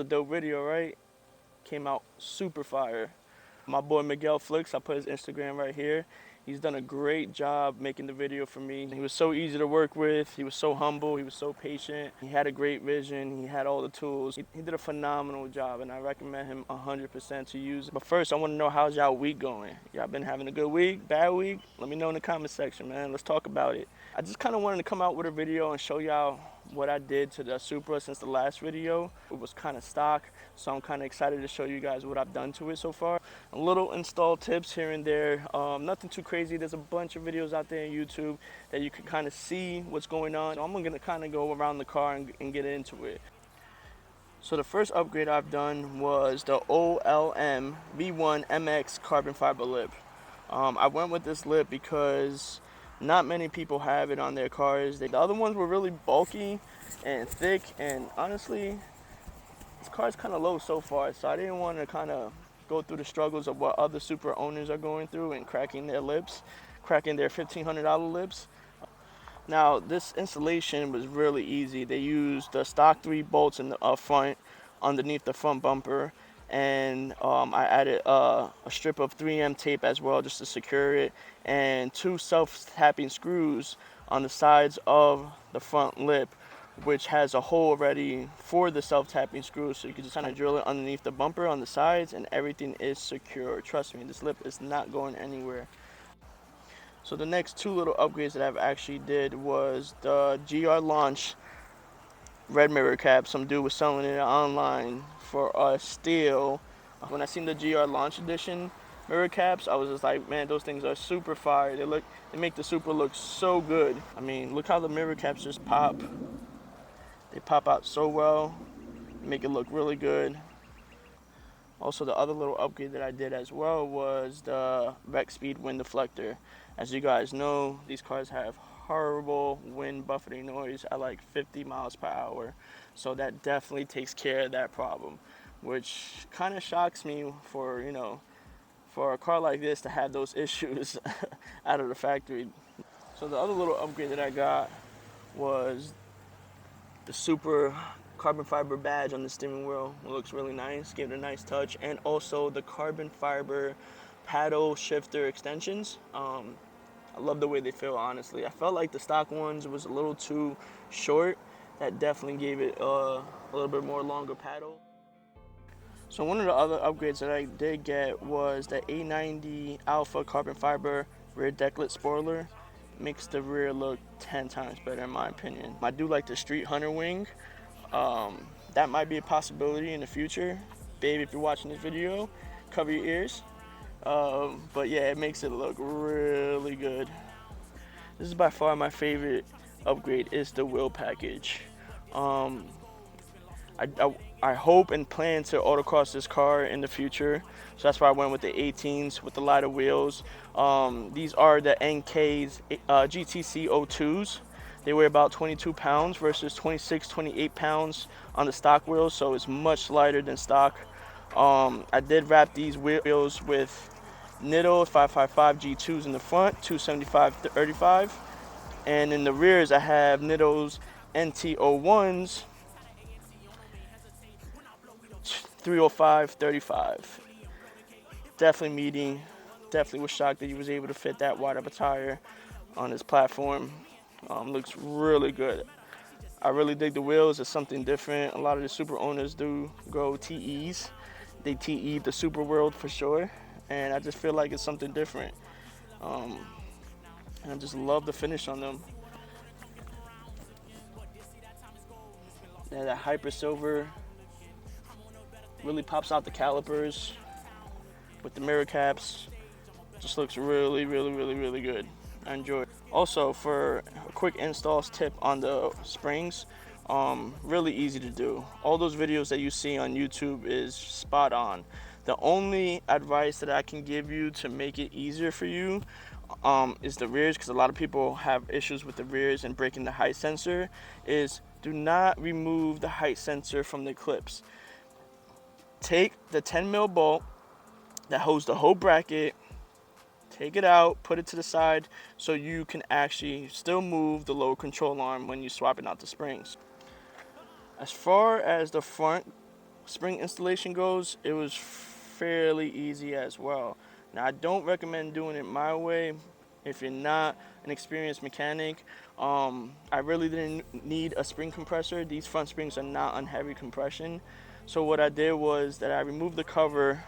was a dope video, right? Came out super fire. My boy MIGUELFLIKS, I put his Instagram right here. He's done a great job making the video for me. He was so easy to work with. He was so humble. He was so patient. He had a great vision. He had all the tools. He did a phenomenal job, and I recommend him 100% to use. But first, I want to know, how's y'all week going? Y'all been having a good week, bad week? Let me know in the comment section, man. Let's talk about it. I just kind of wanted to come out with a video and show y'all what I did to the Supra since the last video. It was kind of stock, so I'm kind of excited to show you guys what I've done to it so far. A little install tips here and there, nothing too crazy. There's a bunch of videos out there on YouTube that you can kind of see what's going on. So I'm gonna kind of go around the car and get into it. So the first upgrade I've done was the OLM V1 MX carbon fiber lip. I went with this lip because not many people have it on their cars. The other ones were really bulky and thick, and honestly, this car's kind of low so far, so I didn't want to kind of go through the struggles of what other Supra owners are going through and cracking their lips, cracking their $1,500 lips. Now, this installation was really easy. They used the stock 3 bolts in the front, underneath the front bumper, and I added a strip of 3M tape as well just to secure it, and 2 self-tapping screws on the sides of the front lip, which has a hole already for the self-tapping screws, so you can just kind of drill it underneath the bumper on the sides, and everything is secure. Trust me, this lip is not going anywhere. So the next 2 little upgrades that I've actually did was the GR launch red mirror cap. Some dude was selling it online for a steal. When I seen the GR launch edition mirror caps, I was just like, man, those things are super fire. They make the Supra look so good. I mean, look how the mirror caps just pop. They pop out so well, make it look really good. Also, the other little upgrade that I did as well was the REXSPEED wind deflector. As you guys know, these cars have horrible wind buffeting noise at like 50 miles per hour. So that definitely takes care of that problem, which kind of shocks me for, you know, for a car like this to have those issues out of the factory. So the other little upgrade that I got was the Supra carbon fiber badge on the steering wheel. It looks really nice, gave it a nice touch, and also the carbon fiber paddle shifter extensions. I love the way they feel, honestly. I felt like the stock ones was a little too short. That definitely gave it a little bit more longer paddle. So one of the other upgrades that I did get was the A90 Alpha carbon fiber rear DECKLID spoiler. Makes the rear look 10 times better in my opinion. I do like the Street Hunter wing. That might be a possibility in the future. Babe, if you're watching this video, cover your ears. But yeah, it makes it look really good. This is by far my favorite upgrade, is the wheel package. I hope and plan to autocross this car in the future, so that's why I went with the 18s with the lighter wheels. These are the ENKEI's GTC02s. They weigh about 22 pounds versus 26, 28 pounds on the stock wheels, so it's much lighter than stock. I did wrap these wheels with NITTO 555 G2s in the front, 275/35, and in the rears I have NITTO's NT01s 305/35. Definitely meaty. Definitely was shocked that he was able to fit that wide of a tire on his platform. Looks really good. I really dig the wheels. It's something different. A lot of the Supra owners do go TEs. They TE the Supra world for sure, and I just feel like it's something different. And I just love the finish on them. Yeah, that hyper silver really pops out the calipers with the mirror caps. Just looks really, really, really, really good. I enjoy it. Also, for a quick installs tip on the springs, really easy to do. All those videos that you see on YouTube is spot on. The only advice that I can give you to make it easier for you is the rears, because a lot of people have issues with the rears and breaking the height sensor, is do not remove the height sensor from the clips. Take the 10mm bolt that holds the whole bracket, take it out, put it to the side so you can actually still move the lower control arm when you're swapping out the springs. As far as the front spring installation goes, it was fairly easy as well. Now, I don't recommend doing it my way if you're not an experienced mechanic. I really didn't need a spring compressor. These front springs are not on heavy compression. So what I did was that I removed the cover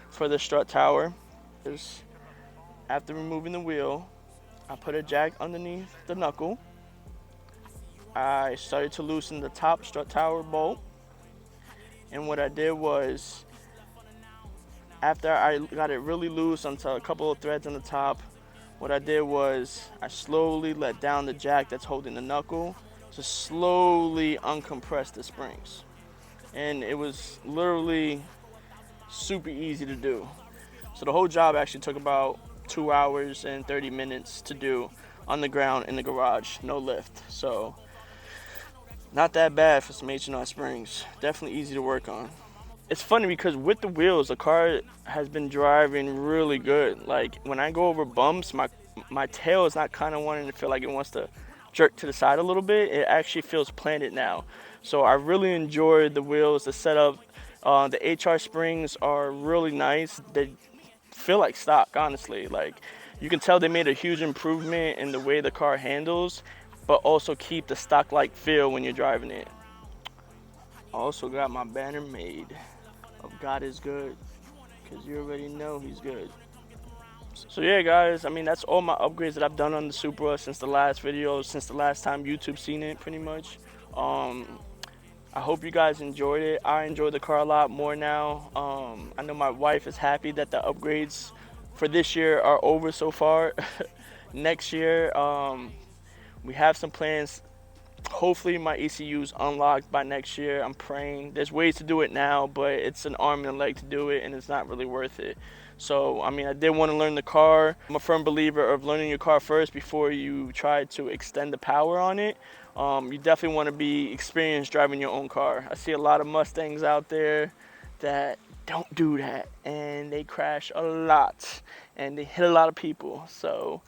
for the strut tower. After removing the wheel, I put a jack underneath the knuckle. I started to loosen the top strut tower bolt. And what I did was, after I got it really loose onto a couple of threads on the top, what I did was I slowly let down the jack that's holding the knuckle to slowly uncompress the springs. And it was literally super easy to do. So the whole job actually took about 2 hours and 30 minutes to do on the ground in the garage, no lift. So not that bad for some H&R springs. Definitely easy to work on. It's funny because with the wheels, the car has been driving really good. Like when I go over bumps, my tail is not kind of wanting to feel like it wants to jerk to the side a little bit. It actually feels planted now. So I really enjoyed the wheels, the setup. The HR springs are really nice. They feel like stock, honestly. Like you can tell they made a huge improvement in the way the car handles, but also keep the stock-like feel when you're driving it. I also got my banner made of God is good, because you already know he's good. So yeah, guys, I mean, that's all my upgrades that I've done on the Supra since the last video, since the last time YouTube seen it, pretty much. I hope you guys enjoyed it. I enjoy the car a lot more now. I know my wife is happy that the upgrades for this year are over so far. Next year, we have some plans. Hopefully my ECU's unlocked by next year. I'm praying. There's ways to do it now, but it's an arm and a leg to do it, and it's not really worth it. So, I mean, I did want to learn the car. I'm a firm believer of learning your car first before you try to extend the power on it. You definitely want to be experienced driving your own car. I see a lot of Mustangs out there that don't do that, and they crash a lot, and they hit a lot of people. So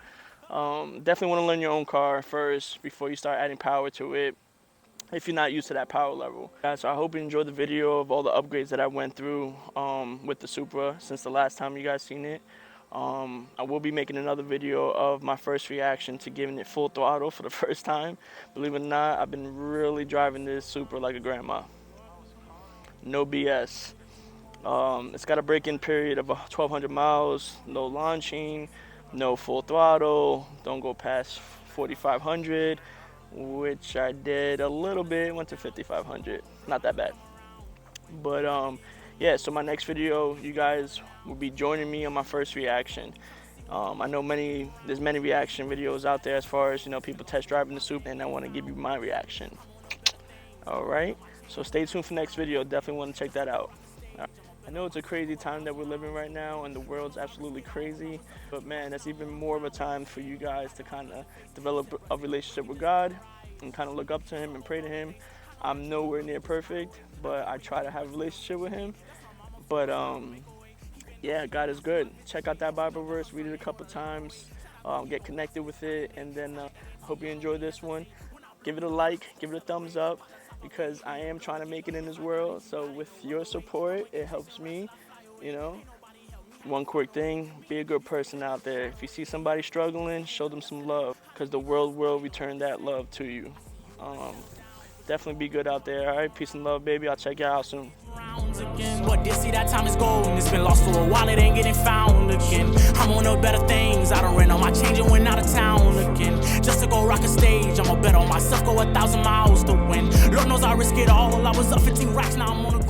definitely want to learn your own car first before you start adding power to it, if you're not used to that power level. So I hope you enjoyed the video of all the upgrades that I went through with the Supra since the last time you guys seen it. I will be making another video of my first reaction to giving it full throttle for the first time. Believe it or not, I've been really driving this Supra like a grandma. No BS. It's got a break-in period of 1,200 miles, no launching, no full throttle, don't go past 4,500, which I did a little bit, went to 5,500, not that bad. But yeah, so my next video, you guys will be joining me on my first reaction. I know there's many reaction videos out there as far as, you know, people test driving the Supra, and I want to give you my reaction. All right, so stay tuned for next video. Definitely want to check that out. I know it's a crazy time that we're living right now, and the world's absolutely crazy, but man, that's even more of a time for you guys to kind of develop a relationship with God and kind of look up to him and pray to him. I'm nowhere near perfect, but I try to have a relationship with him. But yeah, God is good. Check out that Bible verse, read it a couple times, get connected with it, and then I hope you enjoy this one. Give it a like, give it a thumbs up, because I am trying to make it in this world. So with your support, it helps me, you know. One quick thing, be a good person out there. If you see somebody struggling, show them some love, because the world will return that love to you. Definitely be good out there. All right, peace and love, baby. I'll check you out soon. But this, see, that time is gold, and it's been lost for a while, it ain't getting found again. I'm on to better things, I don't rent on my change and went out of town again. Just to go rock a stage, I'ma bet on myself, go 1,000 miles to win. Lord knows I risk it all, I was up 15 racks, now I'm on a